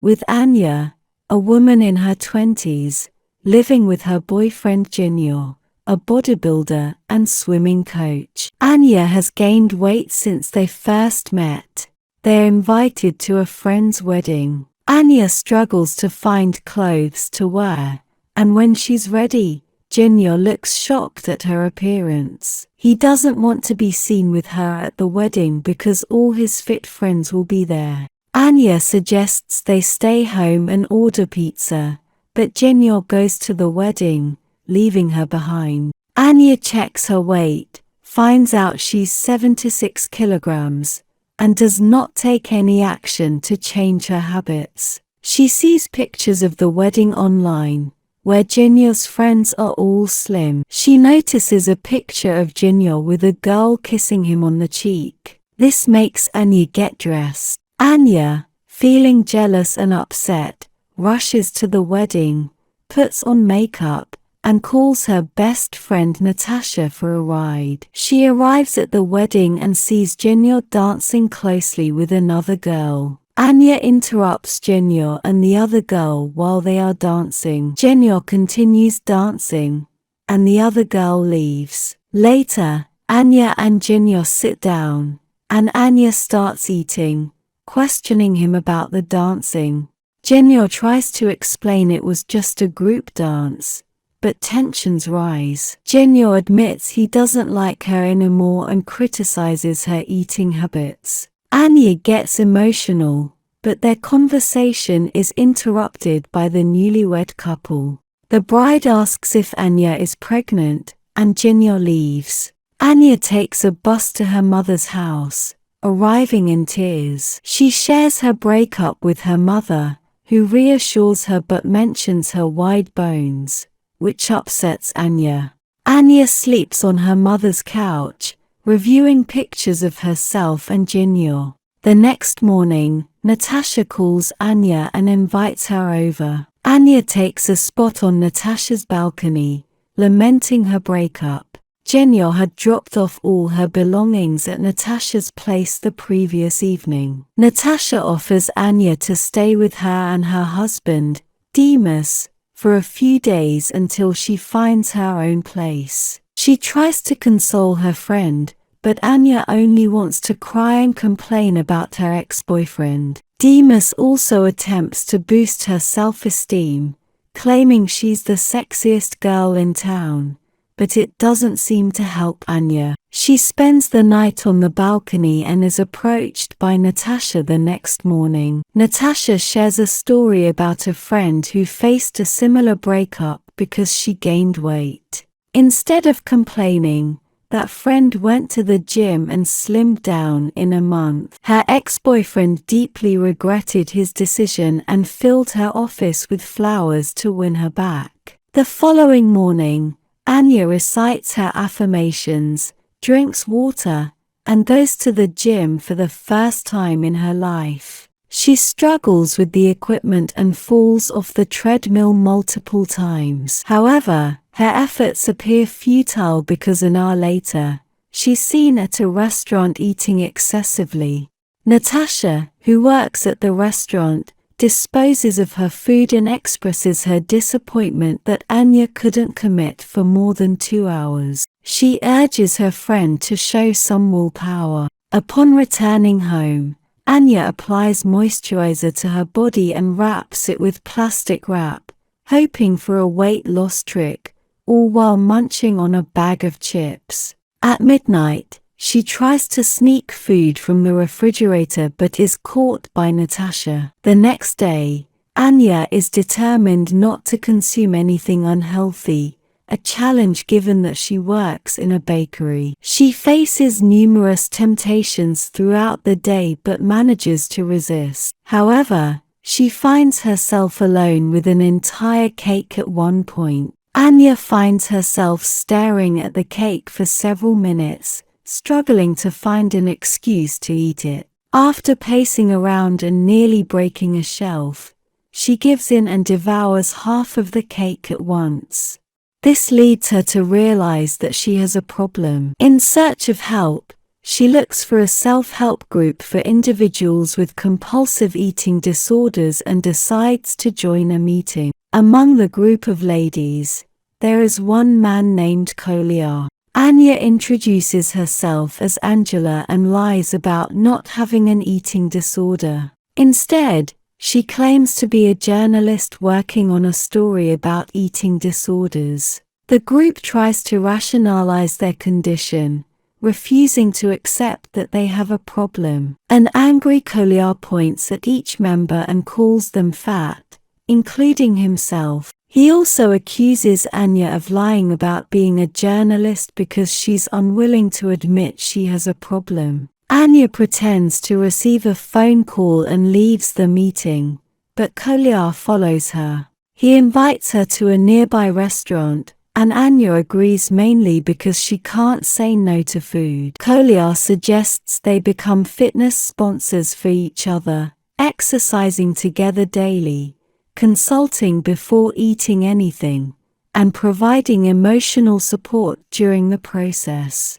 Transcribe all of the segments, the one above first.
with Anya, a woman in her 20s, living with her boyfriend Zhenya, a bodybuilder and swimming coach. Anya has gained weight since they first met. They're invited to a friend's wedding. Anya struggles to find clothes to wear, and when she's ready, Zhenya looks shocked at her appearance. He doesn't want to be seen with her at the wedding because all his fit friends will be there. Anya suggests they stay home and order pizza, but Zhenya goes to the wedding, leaving her behind. Anya checks her weight, finds out she's 76 kilograms, and does not take any action to change her habits. She sees pictures of the wedding online, where Zhenya's friends are all slim. She notices a picture of Zhenya with a girl kissing him on the cheek. This makes Anya get dressed. Anya, feeling jealous and upset, rushes to the wedding, puts on makeup, and calls her best friend Natasha for a ride. She arrives at the wedding and sees Zhenya dancing closely with another girl. Anya interrupts Zhenya and the other girl while they are dancing. Zhenya continues dancing, and the other girl leaves. Later, Anya and Zhenya sit down, and Anya starts eating, questioning him about the dancing. Zhenya tries to explain it was just a group dance, but tensions rise. Zhenya admits he doesn't like her anymore and criticizes her eating habits. Anya gets emotional, but their conversation is interrupted by the newlywed couple. The bride asks if Anya is pregnant, and Zhenya leaves. Anya takes a bus to her mother's house, arriving in tears. She shares her breakup with her mother, who reassures her but mentions her wide bones, which upsets Anya. Anya sleeps on her mother's couch, reviewing pictures of herself and Zhenya. The next morning, Natasha calls Anya and invites her over. Anya takes a spot on Natasha's balcony, lamenting her breakup. Zhenya had dropped off all her belongings at Natasha's place the previous evening. Natasha offers Anya to stay with her and her husband, Demas, for a few days until she finds her own place. She tries to console her friend, but Anya only wants to cry and complain about her ex-boyfriend. Demas also attempts to boost her self-esteem, claiming she's the sexiest girl in town, but it doesn't seem to help Anya. She spends the night on the balcony and is approached by Natasha the next morning. Natasha shares a story about a friend who faced a similar breakup because she gained weight. Instead of complaining, that friend went to the gym and slimmed down in a month. Her ex-boyfriend deeply regretted his decision and filled her office with flowers to win her back. The following morning, Anya recites her affirmations, drinks water, and goes to the gym for the first time in her life. She struggles with the equipment and falls off the treadmill multiple times. However, her efforts appear futile because an hour later, she's seen at a restaurant eating excessively. Natasha, who works at the restaurant, disposes of her food and expresses her disappointment that Anya couldn't commit for more than 2 hours. She urges her friend to show some willpower. Upon returning home, Anya applies moisturizer to her body and wraps it with plastic wrap, hoping for a weight loss trick, all while munching on a bag of chips. At midnight, she tries to sneak food from the refrigerator but is caught by Natasha. The next day, Anya is determined not to consume anything unhealthy, a challenge given that she works in a bakery. She faces numerous temptations throughout the day but manages to resist. However, she finds herself alone with an entire cake at one point. Anya finds herself staring at the cake for several minutes, struggling to find an excuse to eat it. After pacing around and nearly breaking a shelf, she gives in and devours half of the cake at once. This leads her to realize that she has a problem. In search of help, She looks for a self-help group for individuals with compulsive eating disorders and decides to join a meeting. Among the group of ladies, there is one man named Kolya. Anya introduces herself as Angela and lies about not having an eating disorder. Instead, she claims to be a journalist working on a story about eating disorders. The group tries to rationalize their condition, refusing to accept that they have a problem. An angry Kolya points at each member and calls them fat, including himself. He also accuses Anya of lying about being a journalist because she's unwilling to admit she has a problem. Anya pretends to receive a phone call and leaves the meeting, but Kolya follows her. He invites her to a nearby restaurant, and Anya agrees mainly because she can't say no to food. Kolya suggests they become fitness sponsors for each other, exercising together daily, consulting before eating anything, and providing emotional support during the process.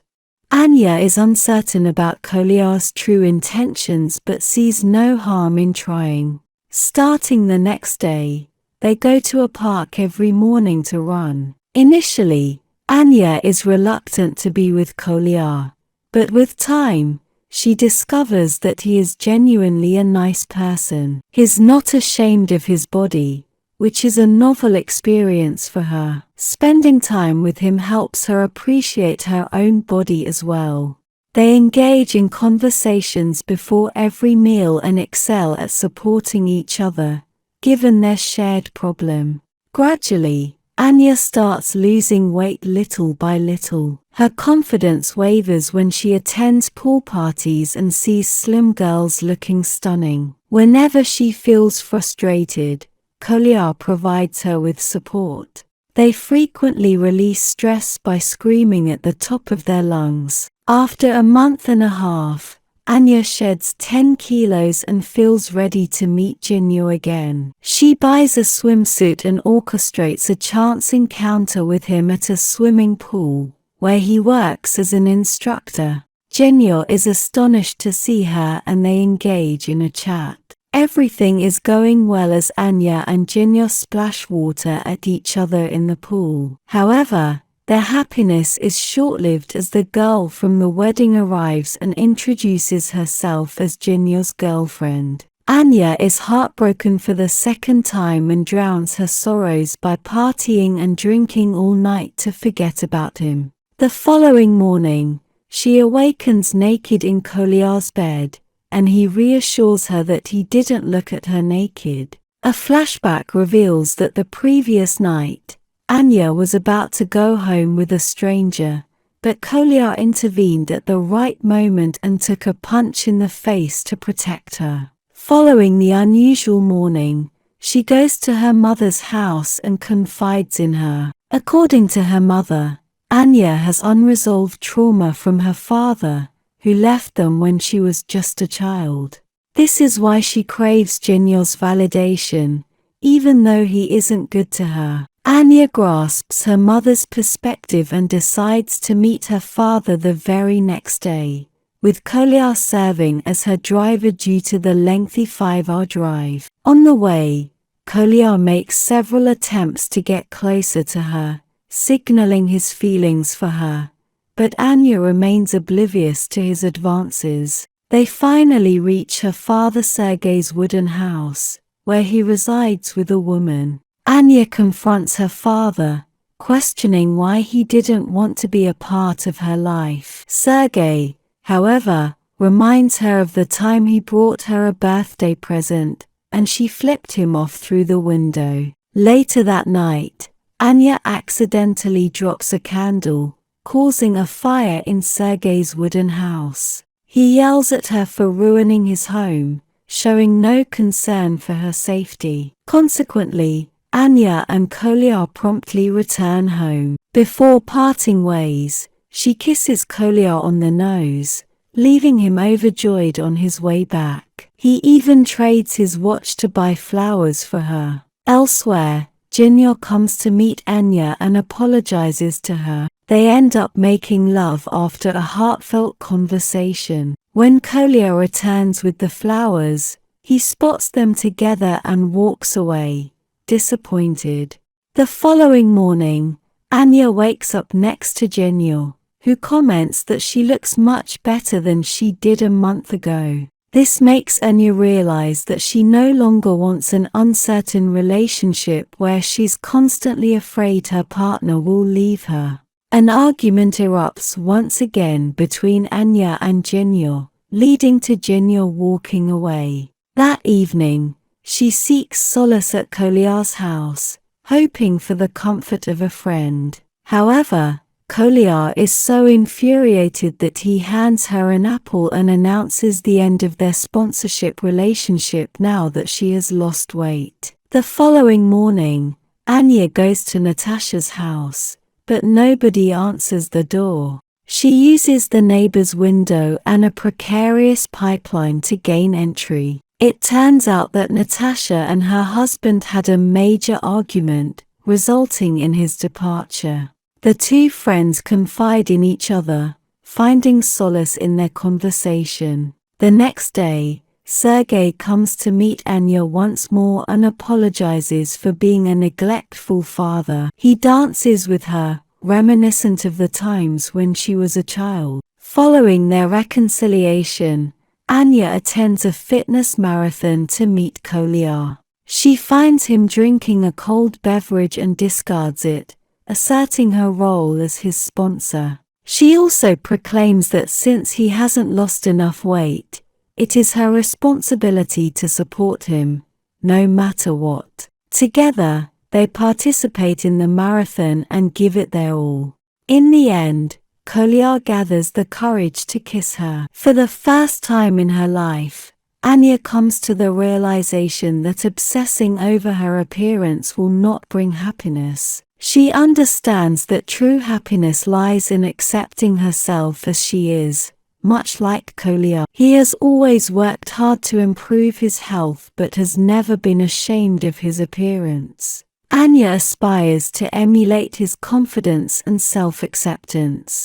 Anya is uncertain about Kolya's true intentions but sees no harm in trying. Starting the next day, they go to a park every morning to run. Initially, Anya is reluctant to be with Kolya, but with time, she discovers that he is genuinely a nice person. He's not ashamed of his body, which is a novel experience for her. Spending time with him helps her appreciate her own body as well. They engage in conversations before every meal and excel at supporting each other, given their shared problem. Gradually, Anya starts losing weight little by little. Her confidence wavers when she attends pool parties and sees slim girls looking stunning. Whenever she feels frustrated, Kolya provides her with support. They frequently release stress by screaming at the top of their lungs. After a month and a half, Anya sheds 10 kilos and feels ready to meet Zhenya again. She buys a swimsuit and orchestrates a chance encounter with him at a swimming pool, where he works as an instructor. Zhenya is astonished to see her and they engage in a chat. Everything is going well as Anya and Zhenya splash water at each other in the pool. However, their happiness is short-lived as the girl from the wedding arrives and introduces herself as Zhenya's girlfriend. Anya is heartbroken for the second time and drowns her sorrows by partying and drinking all night to forget about him. The following morning, she awakens naked in Kolya's bed, and he reassures her that he didn't look at her naked. A flashback reveals that the previous night, Anya was about to go home with a stranger, but Kolya intervened at the right moment and took a punch in the face to protect her. Following the unusual morning, she goes to her mother's house and confides in her. According to her mother, Anya has unresolved trauma from her father, who left them when she was just a child. This is why she craves Zhenya's validation, even though he isn't good to her. Anya grasps her mother's perspective and decides to meet her father the very next day, with Kolya serving as her driver due to the lengthy 5-hour drive. On the way, Kolya makes several attempts to get closer to her, signaling his feelings for her, but Anya remains oblivious to his advances. They finally reach her father Sergei's wooden house, where he resides with a woman. Anya confronts her father, questioning why he didn't want to be a part of her life. Sergei, however, reminds her of the time he brought her a birthday present, and she flipped him off through the window. Later that night, Anya accidentally drops a candle, causing a fire in Sergei's wooden house. He yells at her for ruining his home, showing no concern for her safety. Consequently, Anya and Kolya promptly return home. Before parting ways, she kisses Kolya on the nose, leaving him overjoyed on his way back. He even trades his watch to buy flowers for her. Elsewhere, Zhenya comes to meet Anya and apologizes to her. They end up making love after a heartfelt conversation. When Kolya returns with the flowers, he spots them together and walks away, disappointed. The following morning, Anya wakes up next to Zhenya, who comments that she looks much better than she did a month ago. This makes Anya realize that she no longer wants an uncertain relationship where she's constantly afraid her partner will leave her. An argument erupts once again between Anya and Zhenya, leading to Zhenya walking away. That evening, she seeks solace at Kolya's house, hoping for the comfort of a friend. However, Kolya is so infuriated that he hands her an apple and announces the end of their sponsorship relationship now that she has lost weight. The following morning, Anya goes to Natasha's house, but nobody answers the door. She uses the neighbor's window and a precarious pipeline to gain entry. It turns out that Natasha and her husband had a major argument, resulting in his departure. The two friends confide in each other, finding solace in their conversation. The next day, Sergei comes to meet Anya once more and apologizes for being a neglectful father. He dances with her, reminiscent of the times when she was a child. Following their reconciliation, Anya attends a fitness marathon to meet Kolya. She finds him drinking a cold beverage and discards it, asserting her role as his sponsor. She also proclaims that since he hasn't lost enough weight, it is her responsibility to support him, no matter what. Together, they participate in the marathon and give it their all. In the end, Kolya gathers the courage to kiss her. For the first time in her life, Anya comes to the realization that obsessing over her appearance will not bring happiness. She understands that true happiness lies in accepting herself as she is, much like Kolya. He has always worked hard to improve his health but has never been ashamed of his appearance. Anya aspires to emulate his confidence and self-acceptance.